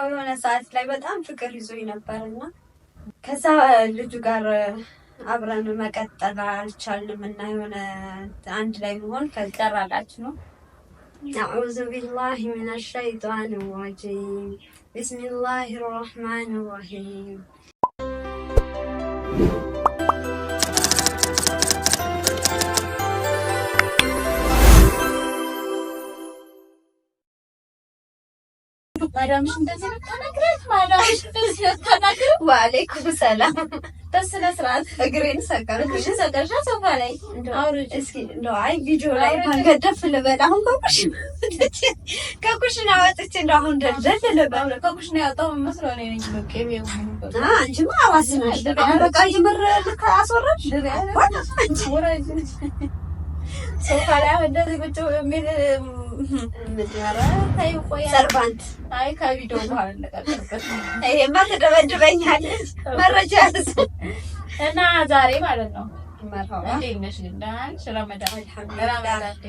ያው የሆነ ሰዓት ላይ በጣም ፍቅር ይዞኝ ነበርና ከዛ ልጁ ጋር አብረን መቀጠል አልቻልንም እና የሆነ አንድ ላይ መሆን ከቀራላችሁ ነው። أعوذ بالله من الشيطان الرجيم بسم الله الرحمن الرحيم ማዳምሽ እንደዚህ ነው ተናግረሽ ማዳምሽ እንደዚህ ነው ተናግረሽ ወአለይኩም ሰላም በስነ ስርዓት እግሬን ሰቀልኩሽ ሰቀልሻ ሶፋ ላይ አውርጅ እስኪ እንደው አይ ቪዲዮ ላይ ማንገደፍ ልበል አሁን ከኩሽና ወጥቼ እንደው አሁን ደልደል ልበል ከኩሽና ያወጣው መስሎኝ ነኝ ቄቤ አንቺማ አዋስናሽ በቃ ይምር ልክ አስወራሽ ወራጅ ሶፋ ላይ እንደዚህ ቁጭ የሚል ምድራ ታዩ ቆያ ሰርቫንት አይ ከቪዲዮ በኋላ እንደቀጠልኩት ይሄማ ትደበድበኛለች መረጃ እና ዛሬ ማለት ነው መርሃባ እንዴት ነሽ? እንዳን ረመዳን አልሐምዱሊላህ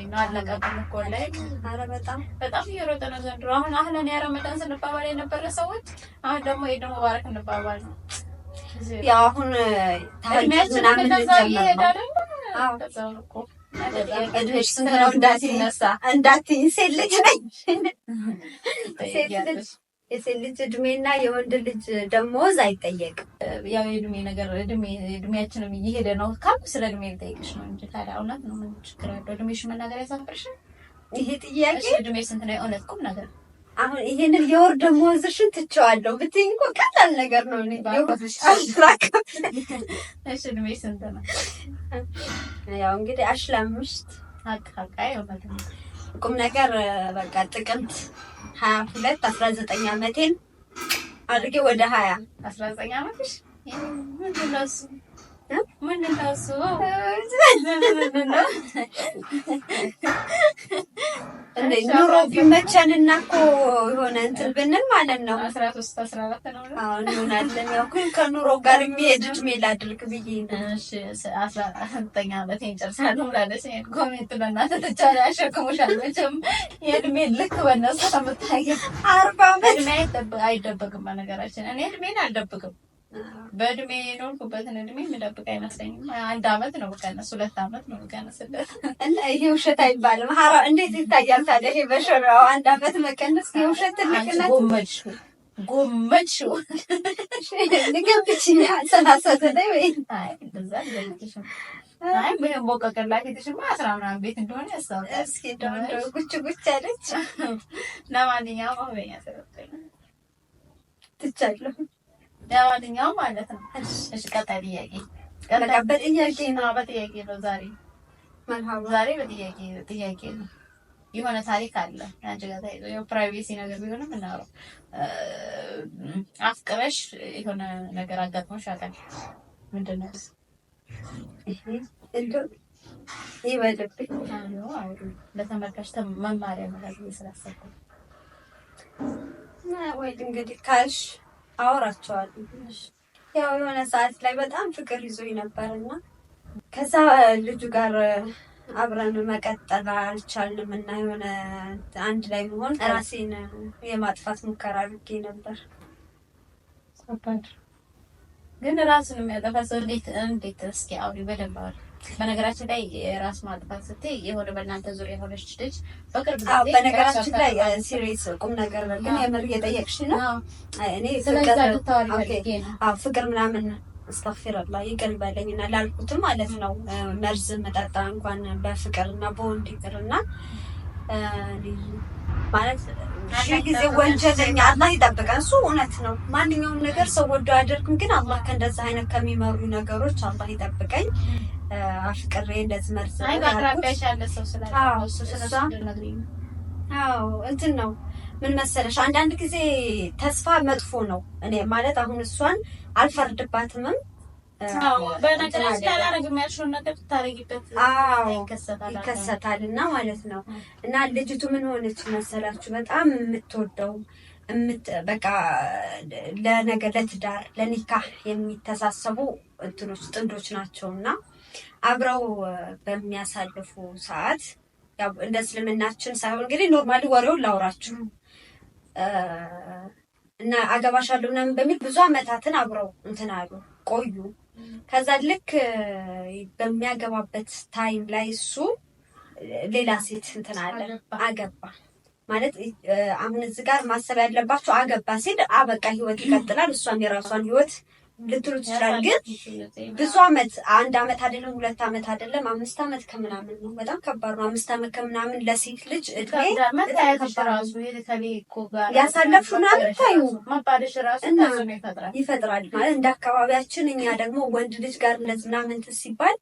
ነው አለቀብን እኮ ላይ ኧረ በጣም እየሮጠ ነው ዘንድሮ። አሁን አህለን ያ ረመዳን ስንባባል የነበረ ሰዎች አሁን ደግሞ ኢድ ሙባረክ እንባባል ነው። ያው አሁን ታህጅ ምናምን ይሄዳል። አዎ ከዛው እኮ እድሜሽ ስንት ነው እንዳትዪ ሴት ልጅ ነኝ። የሴት ልጅ እድሜና የወንድ ልጅ ደሞዝ አይጠየቅም። ያው የእድሜ ነገር እድሜያችንም እየሄደ ነው ካልኩ ስለ እድሜ ልጠይቅሽ ነው እንጂ ታዲያ እውነት ነው ምን ችግር አለው? እድሜሽ መናገር ያሳፍርሻል? ይሄ ጥያቄ እድሜ ስንት ነው? እውነት ቁም ነገር አሁን ይሄንን የወር ደሞዝሽን ትቼዋለሁ ብትይኝ እኮ ቀላል ነገር ነው። እሺ እድሜ ስንት ነው? ያው እንግዲህ አሽላምሽት አቃቃይ ቁም ነገር በቃ ጥቅምት 22 19 ዓመቴን አድርጌ ወደ 20 19 ዓመትሽ ምንድን ነው እሱ? ምንድን ነው እሱ? ኑሮ ቢመቸንና እኮ የሆነ እንትን ብንል ማለት ነው 13 14 ነው። አዎ እንሆናለን። ያው ግን ከኑሮ ጋር የሚሄድ እድሜ ላድርግ ብዬ ነው። እሺ 19 ዓመቴን ጨርሳለሁ ብላለች። ኮሜንት ለእናንተ ትቻለ ያሸክሙሻል መቼም የእድሜ ልክ በነሱ ተምታየ 40 ዓመት እድሜ አይደበቅም። በነገራችን እኔ እድሜን አልደብቅም። በእድሜ የኖርኩበትን እድሜ የምደብቅ አይመስለኝም። 1 ዓመት ነው በቀነስ 2 ዓመት ነው በቀነስ እና ይሄ ውሸት አይባልም። ሀራ እንዴት ይታያል ታዲያ? ይሄ በሸራው 1 ዓመት መቀነስ የውሸት ትልቅነት ጎመድሽው ንገብችኝ ሰናሰተ ላይ ወይ አይ እንደዛ አይደለም። አይ ምን ቦቀቀላ ፊትሽማ 10 ምናምን ቤት እንደሆነ ያስታውቃል። እስኪ እንደው ጉች አለች። ለማንኛውም አሁን ያሰረተኝ ትቻለሁ ለማንኛውም ማለት ነው። እሺ ቀጣይ ጥያቄ በጥያቄ ነው። በጥያቄ ነው ዛሬ መርሃባ ዛሬ በጥያቄ ነው። የሆነ ታሪክ አለ አንቺ ጋር ታይቶ የው ፕራይቬሲ ነገር ቢሆንም እናወራው። አፍቅረሽ የሆነ ነገር አጋጥሞሽ ያውቃል? ምንድን ነው እሱ? እንደው ይበልብኝ አዎ ለተመልካች መማሪያ ማለት ስላሰብኩ ወይ እንግዲህ ካልሽ አወራቸዋለሁ። ያው የሆነ ሰዓት ላይ በጣም ፍቅር ይዞኝ ነበርና ከዛ ልጁ ጋር አብረን መቀጠል አልቻልንም እና የሆነ አንድ ላይ መሆን ራሴን የማጥፋት ሙከራ አድርጌ ነበር። ግን ራስን የሚያጠፋ ሰው እንዴት እስኪ አውሪ በደንብ አውሪ። በነገራችን ላይ ራስ ማጥፋት ስትይ የሆነ በእናንተ ዙሪያ የሆነች ልጅ በቅርብ ጊዜ በነገራችን ላይ ሲሪየስ ቁም ነገር ግን የምር እየጠየቅሽ ነው። እኔ ፍቅር ምናምን አስተግፊሩላህ ይቅር ይበለኝና ላልኩትም ማለት ነው መርዝ መጠጣ እንኳን በፍቅርና በወንድ ይቅርና ማለት ጊዜ ወንጀለኛ አላህ ይጠብቀን። እሱ እውነት ነው። ማንኛውም ነገር ሰው ወዶ አያደርግም። ግን አላህ ከእንደዛ አይነት ከሚመሩ ነገሮች አላህ ይጠብቀኝ። አፍቅሬ እንደዚህ መርዝ አቅራቢያሽ ያለ ሰው ስላለ እሱ ስለነግሪኝ እንትን ነው ምን መሰለሽ፣ አንዳንድ ጊዜ ተስፋ መጥፎ ነው። እኔ ማለት አሁን እሷን አልፈርድባትምም። በነገራችን ላይ አላረግም ያልሽውን ነገር ታረጊበት ይከሰታል እና ማለት ነው። እና ልጅቱ ምን ሆነች መሰላችሁ? በጣም የምትወደው በቃ ለነገ ለትዳር ለኒካህ የሚተሳሰቡ እንትኖች ጥንዶች ናቸውና አብረው በሚያሳልፉ ሰዓት ያው እንደ እስልምናችን ሳይሆን እንግዲህ ኖርማሊ ወሬውን ላውራችሁ እና አገባሻለሁ ምናምን በሚል ብዙ አመታትን አብረው እንትን አሉ ቆዩ። ከዛ ልክ በሚያገባበት ታይም ላይ እሱ ሌላ ሴት እንትን አለ አገባ ማለት አሁን እዚህ ጋር ማሰብ ያለባቸው አገባ ሲል አበቃ ህይወት ይቀጥላል፣ እሷም የራሷን ህይወት ልትሉ ትችላል። ግን ብዙ አመት 1 አመት አይደለም 2 አመት አይደለም 5 አመት ከምናምን ነው። በጣም ከባድ ነው። 5 አመት ከምናምን ለሴት ልጅ እድሜ ያሳለፍሽው ምናምን ታዩ ይፈጥራል ማለት እንደ አካባቢያችን። እኛ ደግሞ ወንድ ልጅ ጋር እንደዚህ ምናምን ሲባል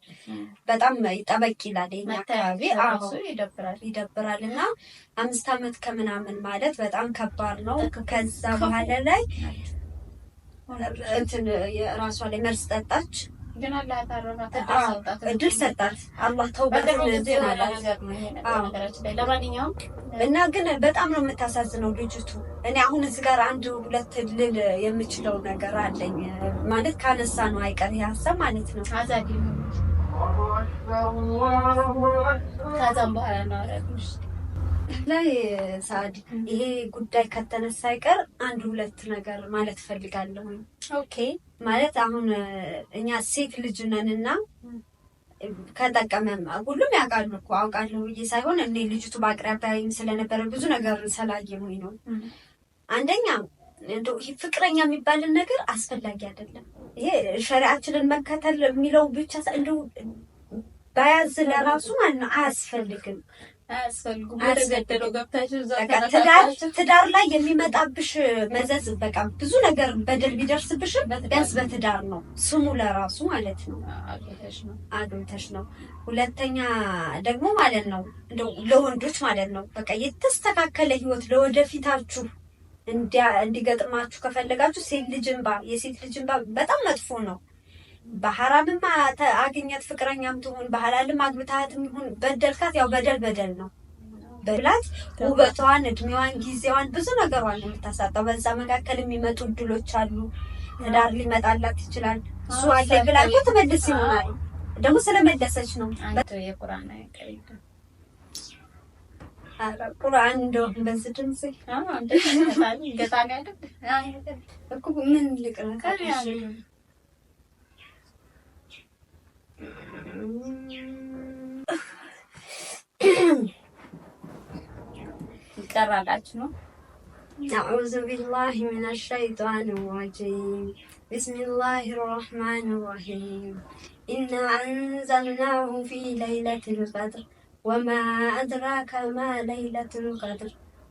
በጣም ጠበቅ ይላል የኛ አካባቢ። ይደብራል። እና 5 አመት ከምናምን ማለት በጣም ከባድ ነው። ከዛ በኋላ ላይ እንትን የራሷ ላይ መርዝ ጠጣች። ግን አላህ ታረፋት እድል ሰጣት አላህ ተውበትን ለማንኛውም እና ግን በጣም ነው የምታሳዝነው ልጅቱ። እኔ አሁን እዚህ ጋር 1-2 ልል የምችለው ነገር አለኝ ማለት ካነሳ ነው አይቀር ሀሳብ ማለት ነው። ከዛም በኋላ ነው ላይ ሳዲ ይሄ ጉዳይ ከተነሳ አይቀር 1-2 ነገር ማለት ፈልጋለሁ። ኦኬ ማለት አሁን እኛ ሴት ልጅ ነንና ከጠቀመም ሁሉም ያውቃሉ እኮ አውቃለሁ ብዬ ሳይሆን እኔ ልጅቱ በአቅራቢያዬም ስለነበረ ብዙ ነገር ስላየሁኝ ነው። አንደኛ እንደው ፍቅረኛ የሚባልን ነገር አስፈላጊ አይደለም። ይሄ ሸሪዓችንን መከተል የሚለው ብቻ እንደው ባያዝ ለራሱ ማለት ነው አያስፈልግም። ትዳር ላይ የሚመጣብሽ መዘዝ በቃ ብዙ ነገር በደል ቢደርስብሽ ቢያንስ በትዳር ነው ስሙ ለራሱ ማለት ነው አግብተሽ ነው። ሁለተኛ ደግሞ ማለት ነው እንደው ለወንዶች ማለት ነው በቃ የተስተካከለ ህይወት ለወደፊታችሁ እንዲገጥማችሁ ከፈለጋችሁ የሴት ልጅ እንባ በጣም መጥፎ ነው። በሐራምም አግኘት ፍቅረኛም ትሁን በሐላልም አግብታትም ይሁን በደልካት ያው በደል ነው። በላት ውበቷን፣ እድሜዋን፣ ጊዜዋን ብዙ ነገሯን ነው የምታሳጣው። በዛ መካከል የሚመጡ እድሎች አሉ። ትዳር ሊመጣላት ይችላል። እሱ አለ ብላ እኮ ትመልስ ይሆናል። ደግሞ ስለመለሰች ነው የቁርአን ቁርአን እንደው በዚህ ድምጽ እኮ ምን ልቅረታ ይቀራላችሁ ነው። أعوذ بالله من الشيطان الرجيم بسم الله الرحمن الرحيم إنا أنزلناه في ليلة القدر وما أدراك ما ليلة القدر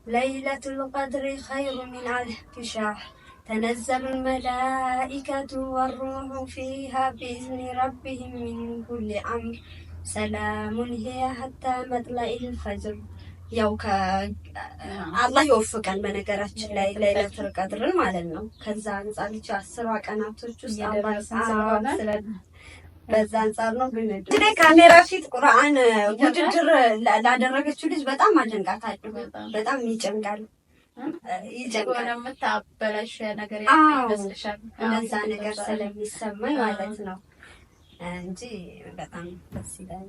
ليلة القدر خير من 1000 شهر تنزل الملائكة والروح فيها بإذن ربهم من كل أمر سلام هي حتى مطلع الفجر ያው አላህ ይወፍቀን በነገራችን ላይ ለይለቱል ቀድርን ማለት ነው። ከዛ አንፃር ልጅ 10 ቀናቶች ውስጥ በዛ አንፃር ነው። ግን ካሜራ ፊት ቁርአን ውድድር ላደረገችው ልጅ በጣም አደንቃታለሁ። በጣም ይጨንቃል የምታበላሽ ነገር ይመስልሻል? እነዛ ነገር ስለሚሰማኝ ማለት ነው እንጂ በጣም ደስ ይላል።